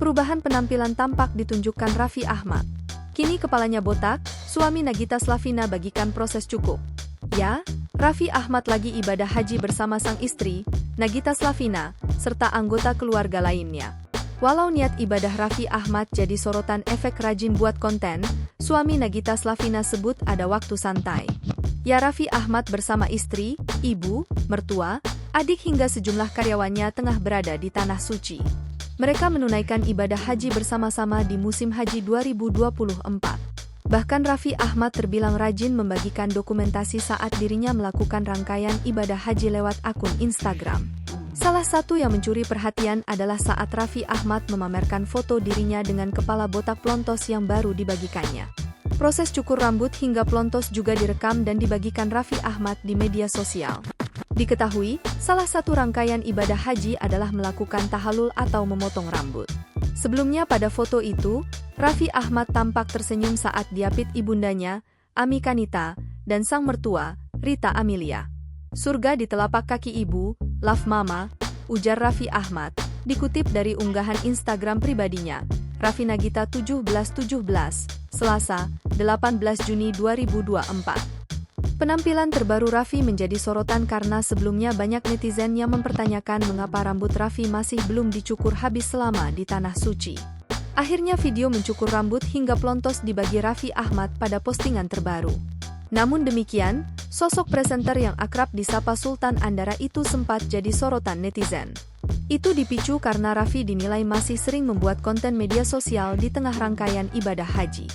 Perubahan penampilan tampak ditunjukkan Raffi Ahmad. Kini kepalanya botak, suami Nagita Slavina bagikan proses cukup. Ya, Raffi Ahmad lagi ibadah haji bersama sang istri, Nagita Slavina, serta anggota keluarga lainnya. Walau niat ibadah Raffi Ahmad jadi sorotan efek rajin buat konten, suami Nagita Slavina sebut ada waktu santai. Ya, Raffi Ahmad bersama istri, ibu, mertua, adik hingga sejumlah karyawannya tengah berada di Tanah Suci. Mereka menunaikan ibadah haji bersama-sama di musim haji 2024. Bahkan Raffi Ahmad terbilang rajin membagikan dokumentasi saat dirinya melakukan rangkaian ibadah haji lewat akun Instagram. Salah satu yang mencuri perhatian adalah saat Raffi Ahmad memamerkan foto dirinya dengan kepala botak plontos yang baru dibagikannya. Proses cukur rambut hingga plontos juga direkam dan dibagikan Raffi Ahmad di media sosial. Diketahui, salah satu rangkaian ibadah haji adalah melakukan tahallul atau memotong rambut. Sebelumnya pada foto itu, Raffi Ahmad tampak tersenyum saat diapit ibundanya, Ami Kanita, dan sang mertua, Rita Amelia. Surga di telapak kaki ibu, love mama, ujar Raffi Ahmad, dikutip dari unggahan Instagram pribadinya, Raffi Nagita 1717, Selasa, 18 Juni 2024. Penampilan terbaru Raffi menjadi sorotan karena sebelumnya banyak netizen yang mempertanyakan mengapa rambut Raffi masih belum dicukur habis selama di Tanah Suci. Akhirnya video mencukur rambut hingga plontos dibagi Raffi Ahmad pada postingan terbaru. Namun demikian, sosok presenter yang akrab disapa Sultan Andara itu sempat jadi sorotan netizen. Itu dipicu karena Raffi dinilai masih sering membuat konten media sosial di tengah rangkaian ibadah haji.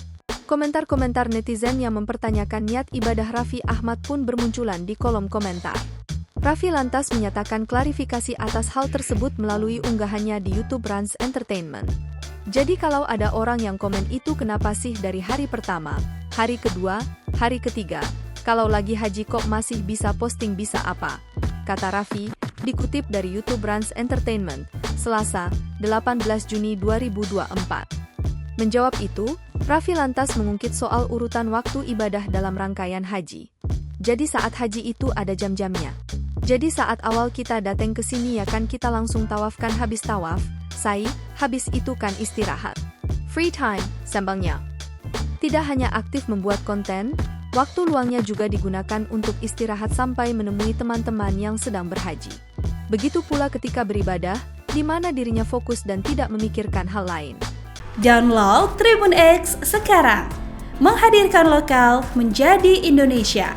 Komentar-komentar netizen yang mempertanyakan niat ibadah Raffi Ahmad pun bermunculan di kolom komentar. Raffi lantas menyatakan klarifikasi atas hal tersebut melalui unggahannya di YouTube Rans Entertainment. Jadi kalau ada orang yang komen itu kenapa sih dari hari pertama, hari kedua, hari ketiga, kalau lagi haji kok masih bisa posting bisa apa? Kata Raffi, dikutip dari YouTube Rans Entertainment, Selasa, 18 Juni 2024. Menjawab itu, Raffi lantas mengungkit soal urutan waktu ibadah dalam rangkaian haji. Jadi saat haji itu ada jam-jamnya. Jadi saat awal kita datang ke sini ya kan kita langsung tawafkan habis tawaf, sa'i, habis itu kan istirahat. Free time, sambangnya. Tidak hanya aktif membuat konten, waktu luangnya juga digunakan untuk istirahat sampai menemui teman-teman yang sedang berhaji. Begitu pula ketika beribadah, di mana dirinya fokus dan tidak memikirkan hal lain. Download Tribun X sekarang, menghadirkan lokal menjadi Indonesia.